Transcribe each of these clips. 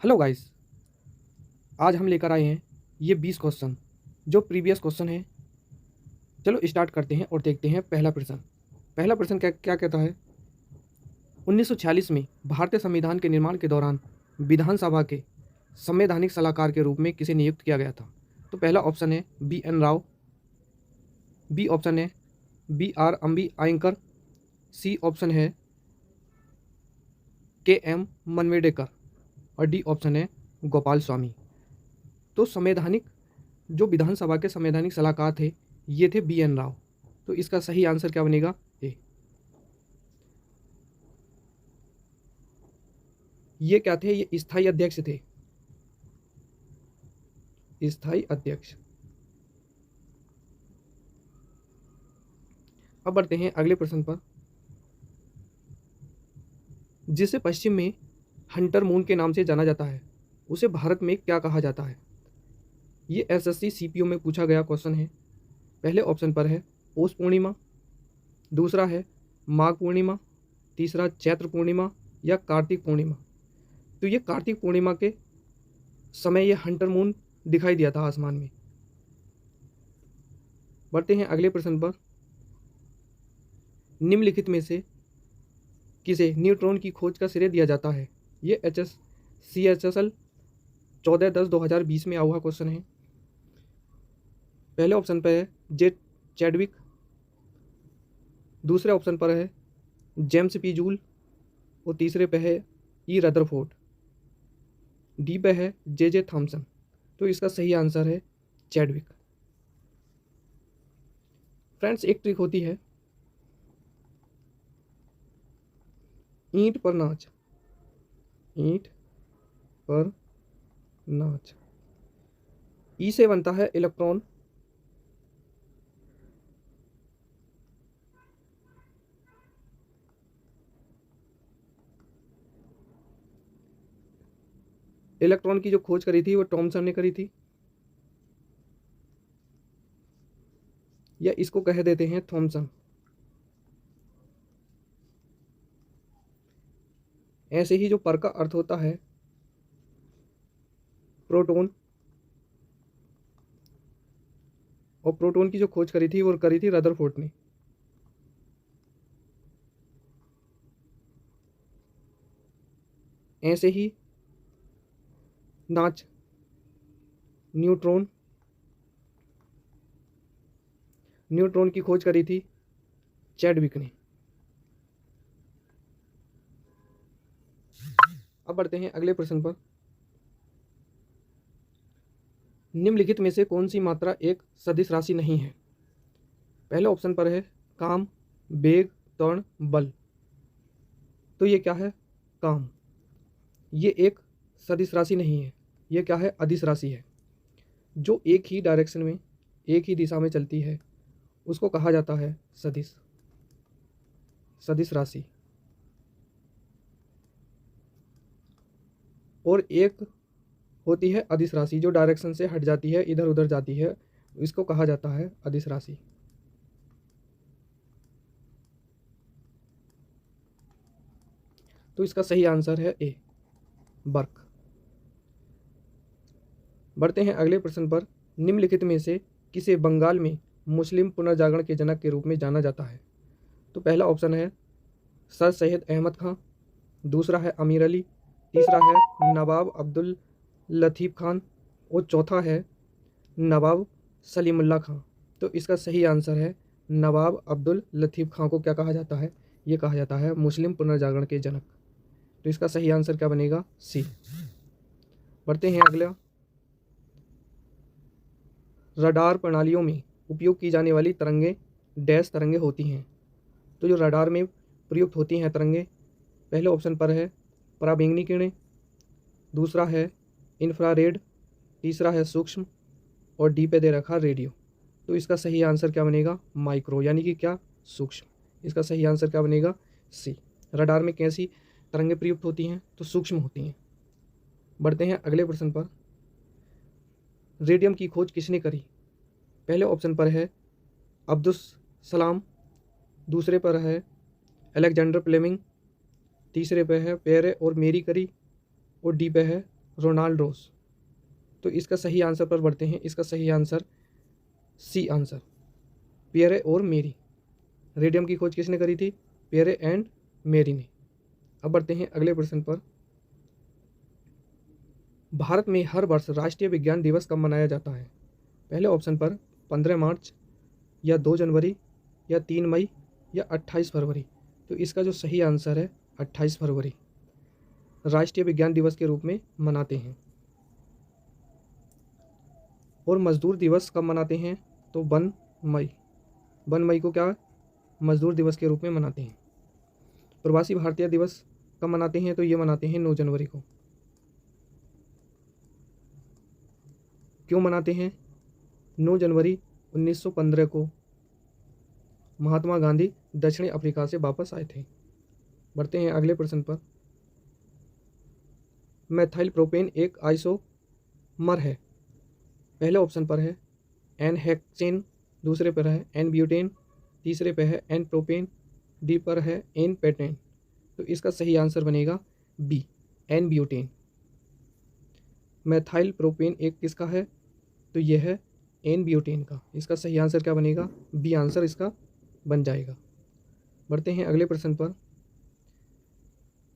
Hello guys, आज हम लेकर आए हैं ये 20 क्वेश्चन जो प्रीवियस क्वेश्चन है। चलो स्टार्ट करते हैं और देखते हैं पहला प्रश्न क्या क्या कहता है। 1946 में भारतीय संविधान के निर्माण के दौरान विधानसभा के संवैधानिक सलाहकार के रूप में किसे नियुक्त किया गया था? तो पहला ऑप्शन है B N Rao, B option है बी आर अम्बी आयंकर, सी ऑप्शन है के एम मनवेडेकर और डी ऑप्शन है गोपाल स्वामी। तो संवैधानिक जो विधानसभा के संवैधानिक सलाहकार थे ये थे बी एन राव। तो इसका सही आंसर क्या बनेगा? ए। ये क्या थे? ये स्थायी अध्यक्ष थे, स्थायी अध्यक्ष। अब बढ़ते हैं अगले प्रश्न पर। जिसे पश्चिम में हंटर मून के नाम से जाना जाता है उसे भारत में क्या कहा जाता है? ये एसएससी सीपीओ में पूछा गया क्वेश्चन है। पहले ऑप्शन पर है पौष पूर्णिमा, दूसरा है माघ पूर्णिमा, तीसरा चैत्र पूर्णिमा या कार्तिक पूर्णिमा। तो ये कार्तिक पूर्णिमा के समय ये हंटर मून दिखाई दिया था आसमान में। बढ़ते हैं अगले प्रश्न पर। निम्नलिखित में से किसे न्यूट्रॉन की खोज का श्रेय दिया जाता है? ये CHSL 14/10/2020 में हुआ क्वेश्चन है। पहले ऑप्शन पर है जे चैडविक, दूसरे ऑप्शन पर है जेम्स पी जूल और तीसरे पे है ई रदरफोर्ड, डी पे है जे थॉमसन। तो इसका सही आंसर है चैडविक। फ्रेंड्स, एक ट्रिक होती है ईंट पर नाच, ईंट पर नाच। ई से बनता है इलेक्ट्रॉन, इलेक्ट्रॉन की जो खोज करी थी वो थॉमसन ने करी थी, या इसको कह देते हैं थॉमसन। ऐसे ही जो पर का अर्थ होता है प्रोटॉन, और प्रोटॉन की जो खोज करी थी वो करी थी रदरफोर्ड ने। ऐसे ही नाच, न्यूट्रॉन, न्यूट्रॉन की खोज करी थी चैडविक ने। अब बढ़ते हैं अगले प्रश्न पर। निम्नलिखित में से कौन सी मात्रा एक सदिश राशि नहीं है? पहले ऑप्शन पर है काम, वेग, त्वरण, बल। तो ये क्या है? काम। ये एक सदिश राशि नहीं है, ये क्या है? अदिश राशि है। जो एक ही डायरेक्शन में, एक ही दिशा में चलती है उसको कहा जाता है सदिश, सदिश राशि। और एक होती है अदिश राशि जो डायरेक्शन से हट जाती है, इधर उधर जाती है, इसको कहा जाता है अदिश राशि। तो इसका सही आंसर है ए, बर्क। बढ़ते हैं अगले प्रश्न पर। निम्नलिखित में से किसे बंगाल में मुस्लिम पुनर्जागरण के जनक के रूप में जाना जाता है? तो पहला ऑप्शन है सर सैयद अहमद खां, दूसरा है अमीर अली, तीसरा है नवाब अब्दुल लतीफ़ खान और चौथा है नवाब सलीमुल्लाह खां। तो इसका सही आंसर है नवाब अब्दुल लतीफ़ खां को क्या कहा जाता है? ये कहा जाता है मुस्लिम पुनर्जागरण के जनक। तो इसका सही आंसर क्या बनेगा? सी। बढ़ते हैं अगला। रडार प्रणालियों में उपयोग की जाने वाली तरंगें डैश तरंगें होती हैं। तो जो रडार में प्रयुक्त होती हैं तरंगें, पहले ऑप्शन पर है पराबैंगनी किरणें, दूसरा है इंफ्रारेड, तीसरा है सूक्ष्म और डी पे दे रखा रेडियो। तो इसका सही आंसर क्या बनेगा? माइक्रो, यानी कि क्या? सूक्ष्म। इसका सही आंसर क्या बनेगा? सी। रडार में कैसी तरंगें प्रयुक्त होती हैं? तो सूक्ष्म होती हैं। बढ़ते हैं अगले प्रश्न पर। रेडियम की खोज किसने करी? पहले ऑप्शन पर है अब्दुल सलाम, दूसरे पर है अलेक्जेंडर फ्लेमिंग, तीसरे पे है पेरे और मेरी करी और डी पे है रोनाल्डोस। तो इसका सही आंसर पर बढ़ते हैं। इसका सही आंसर सी आंसर, पियरे और मेरी। रेडियम की खोज किसने करी थी? पियरे एंड मेरी ने। अब बढ़ते हैं अगले प्रश्न पर। भारत में हर वर्ष राष्ट्रीय विज्ञान दिवस कब मनाया जाता है? पहले ऑप्शन पर 15 मार्च, या 2 जनवरी, या 3 मई, या 28 फरवरी। तो इसका जो सही आंसर है 28 फरवरी राष्ट्रीय विज्ञान दिवस के रूप में मनाते हैं। और मजदूर दिवस कब मनाते हैं? तो 1 मई। 1 मई को क्या मजदूर दिवस के रूप में मनाते हैं। प्रवासी भारतीय दिवस कब मनाते हैं? तो ये मनाते हैं 9 जनवरी को। क्यों मनाते हैं? 9 जनवरी 1915 को महात्मा गांधी दक्षिण अफ्रीका से वापस आए थे। बढ़ते हैं अगले प्रश्न पर। मेथाइल प्रोपेन एक आइसोमर है। पहले ऑप्शन पर है एन हेक्सेन, दूसरे पर है एन ब्यूटेन, तीसरे पर है एन प्रोपेन, डी पर है एन पेटेन। तो इसका सही आंसर बनेगा B, N butane. Methyl propane एक किसका है? तो यह है एन ब्यूटेन का। इसका सही आंसर क्या बनेगा? बी आंसर इसका बन जाएगा। बढ़ते हैं अगले प्रश्न पर।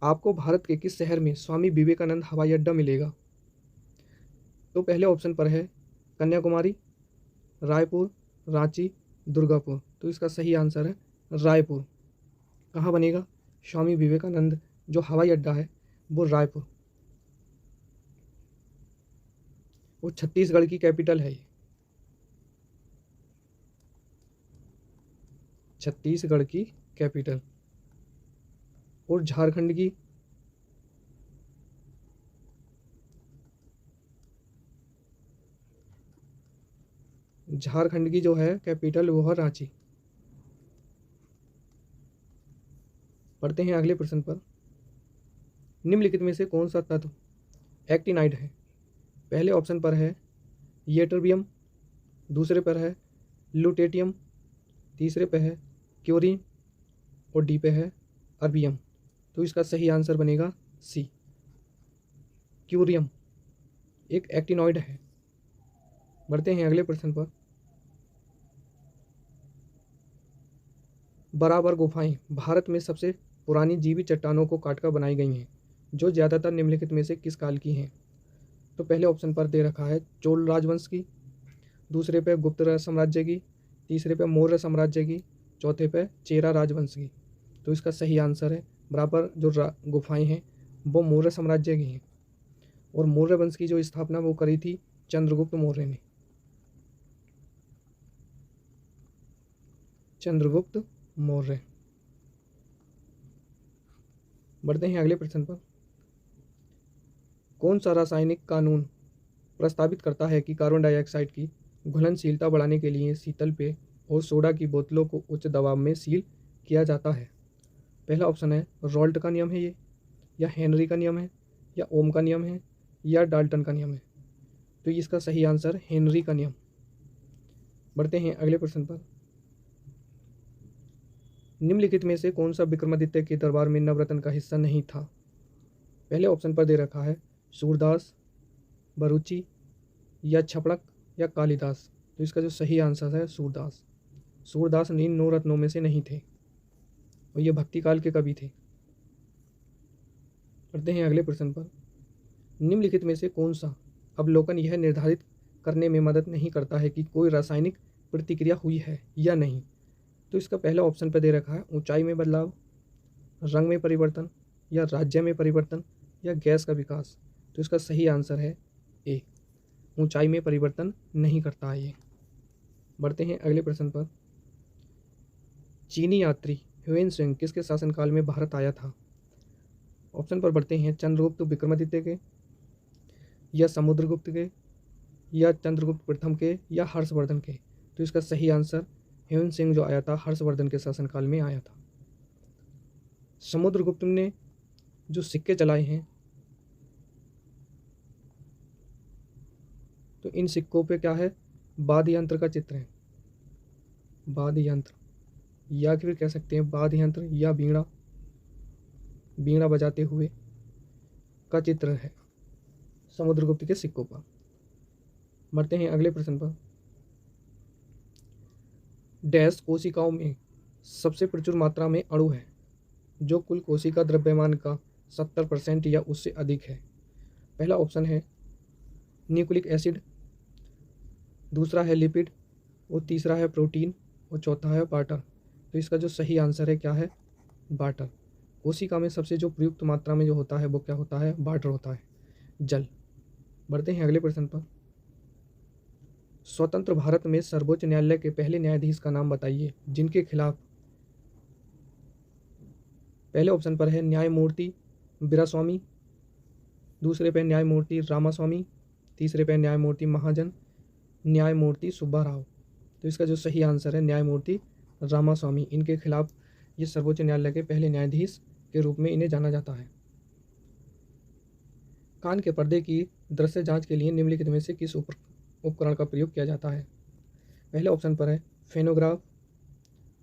आपको भारत के किस शहर में स्वामी विवेकानंद हवाई अड्डा मिलेगा? तो पहले ऑप्शन पर है कन्याकुमारी, रायपुर, रांची, दुर्गापुर। तो इसका सही आंसर है रायपुर। कहाँ बनेगा स्वामी विवेकानंद जो हवाई अड्डा है? वो रायपुर। वो छत्तीसगढ़ की कैपिटल है। ये छत्तीसगढ़ की कैपिटल। और झारखंड की जो है कैपिटल वो है रांची। पढ़ते हैं अगले प्रश्न पर। निम्नलिखित में से कौन सा तत्व एक्टिनाइड है? पहले ऑप्शन पर है येटरबियम, दूसरे पर है लुटेटियम, तीसरे पे है क्योरिन, और डी पे है अर्बियम। तो इसका सही आंसर बनेगा सी, क्यूरियम एक एक्टिनॉइड है। बढ़ते हैं अगले प्रश्न पर। बराबर गुफाएं भारत में सबसे पुरानी जीवित चट्टानों को काटकर बनाई गई हैं, जो ज़्यादातर निम्नलिखित में से किस काल की हैं? तो पहले ऑप्शन पर दे रखा है चोल राजवंश की, दूसरे पे गुप्त साम्राज्य की, तीसरे पे मौर्य साम्राज्य की, चौथे पे चेरा राजवंश की। तो इसका सही आंसर है बराबर जो गुफाएं हैं वो मौर्य साम्राज्य की हैं। और मौर्य वंश की जो स्थापना वो करी थी चंद्रगुप्त मौर्य ने। चंद्रगुप्त मौर्य। बढ़ते हैं अगले प्रश्न पर। कौन सा रासायनिक कानून प्रस्तावित करता है कि कार्बन डाइऑक्साइड की घुलनशीलता बढ़ाने के लिए शीतल पेय और सोडा की बोतलों को उच्च दबाव में सील किया जाता है? पहला ऑप्शन है रॉल्ट का नियम है ये, या हेनरी का नियम है, या ओम का नियम है, या डाल्टन का नियम है। तो इसका सही आंसर हेनरी का नियम। बढ़ते हैं अगले प्रश्न पर। निम्नलिखित में से कौन सा विक्रमादित्य के दरबार में नवरत्न का हिस्सा नहीं था? पहले ऑप्शन पर दे रखा है सूरदास, बरूची, या छपड़क, या कालिदास। तो इसका जो सही आंसर है सूरदास। सूरदास इन 9 रत्नों में से नहीं थे और ये भक्ति काल के कवि थे। करते हैं अगले प्रश्न पर। निम्नलिखित में से कौन सा अवलोकन यह निर्धारित करने में मदद नहीं करता है कि कोई रासायनिक प्रतिक्रिया हुई है या नहीं? तो इसका पहला ऑप्शन पर दे रखा है ऊंचाई में बदलाव, रंग में परिवर्तन, या राज्य में परिवर्तन, या गैस का विकास। तो इसका सही आंसर है ए, ऊंचाई में परिवर्तन नहीं करता है ये। बढ़ते हैं अगले प्रश्न पर। चीनी यात्री ह्वेन त्सांग किसके शासनकाल में भारत आया था? ऑप्शन पर बढ़ते हैं चंद्रगुप्त विक्रमादित्य के, या समुद्रगुप्त के, या चंद्रगुप्त प्रथम के, या हर्षवर्धन के। तो इसका सही आंसर ह्वेन त्सांग जो आया था हर्षवर्धन के शासनकाल में आया था। समुद्रगुप्त ने जो सिक्के चलाए हैं तो इन सिक्कों पे क्या है? वाद्य यंत्र का चित्र है। वाद्य यंत्र, या फिर कह सकते हैं वाद्य यंत्र या बीड़ा बजाते हुए का चित्र है समुद्रगुप्त के सिक्कों पर। बढ़ते हैं अगले प्रश्न पर। डैश कोशिकाओं में सबसे प्रचुर मात्रा में अणु है जो कुल कोशिका द्रव्यमान का 70% या उससे अधिक है। पहला ऑप्शन है न्यूक्लिक एसिड, दूसरा है लिपिड, और तीसरा है प्रोटीन, और चौथा है वाटर। तो इसका जो सही आंसर है क्या है? वाटर। कोशिका में सबसे जो प्रयुक्त मात्रा में जो होता है वो क्या होता है? वाटर होता है, जल। बढ़ते हैं अगले प्रश्न पर। स्वतंत्र भारत में सर्वोच्च न्यायालय के पहले न्यायाधीश का नाम बताइए जिनके खिलाफ। पहले ऑप्शन पर है न्यायमूर्ति वीरास्वामी, दूसरे पे न्यायमूर्ति रामास्वामी, तीसरे पे न्यायमूर्ति महाजन, न्यायमूर्ति सुब्बा राव। तो इसका जो सही आंसर है न्यायमूर्ति रामास्वामी। इनके खिलाफ ये सर्वोच्च न्यायालय के पहले न्यायाधीश के रूप में इन्हें जाना जाता है। कान के पर्दे की दृश्य जांच के लिए निम्नलिखित में से किस उपकरण का प्रयोग किया जाता है? पहले ऑप्शन पर है फेनोग्राफ,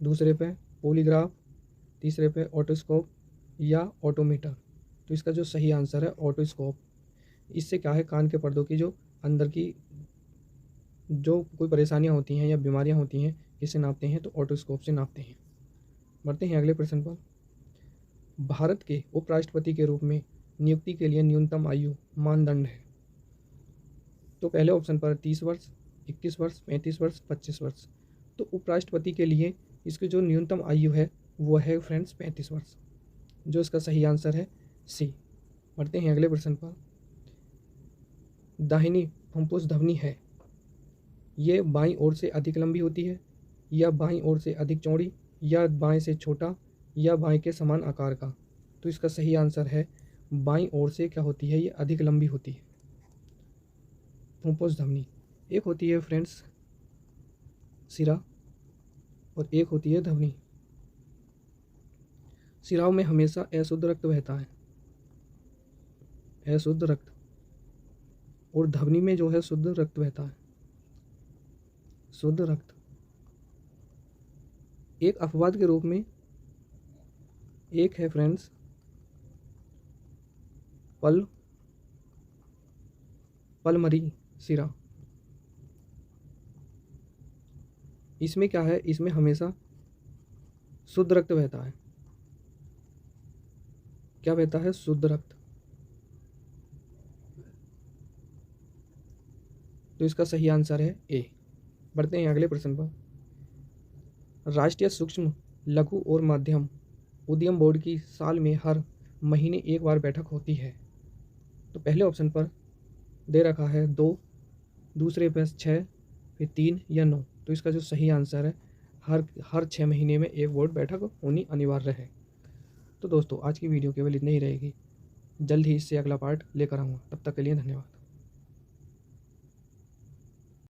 दूसरे पे पॉलीग्राफ, तीसरे पे ऑटोस्कोप या ऑटोमीटर। तो इसका जो सही आंसर है ऑटोस्कोप। इससे क्या है, कान के पर्दों की जो अंदर की जो कोई परेशानियां होती हैं या बीमारियां होती हैं, किससे नापते हैं? तो ऑटोस्कोप से नापते हैं। बढ़ते हैं अगले प्रश्न पर। भारत के उपराष्ट्रपति के रूप में नियुक्ति के लिए न्यूनतम आयु मानदंड है। तो पहले ऑप्शन पर 30 वर्ष, 21 वर्ष, 35 वर्ष, 25 वर्ष। तो उपराष्ट्रपति के लिए इसकी जो न्यूनतम आयु है वो है फ्रेंड्स 35 वर्ष, जो इसका सही आंसर है सी। बढ़ते हैं अगले प्रश्न पर। दाहिनी फुफ्फुस धमनी है, ये बाईं ओर से अधिक लंबी होती है, या बाईं ओर से अधिक चौड़ी, या बाएं से छोटा, या बाएं के समान आकार का। तो इसका सही आंसर है बाईं ओर से क्या होती है? ये अधिक लंबी होती है फुफ्फुस धमनी। एक होती है फ्रेंड्स सिरा और एक होती है धमनी। सिराओं में हमेशा अशुद्ध रक्त बहता है, अशुद्ध रक्त, और धमनी में जो है शुद्ध रक्त बहता है, शुद्ध रक्त। एक अपवाद के रूप में एक है फ्रेंड्स पल्मरी सिरा। इसमें क्या है? इसमें हमेशा शुद्ध रक्त बहता है। क्या बहता है? शुद्ध रक्त। तो इसका सही आंसर है ए। बढ़ते हैं अगले प्रश्न पर। राष्ट्रीय सूक्ष्म लघु और मध्यम उद्यम बोर्ड की साल में हर महीने एक बार बैठक होती है। तो पहले ऑप्शन पर दे रखा है 2, दूसरे पर 6, फिर 3 या 9। तो इसका जो सही आंसर है हर 6 महीने में एक बोर्ड बैठक होनी अनिवार्य है। तो दोस्तों आज की वीडियो केवल इतनी ही रहेगी, जल्द ही इससे अगला पार्ट लेकर आऊँगा। तब तक के लिए धन्यवाद।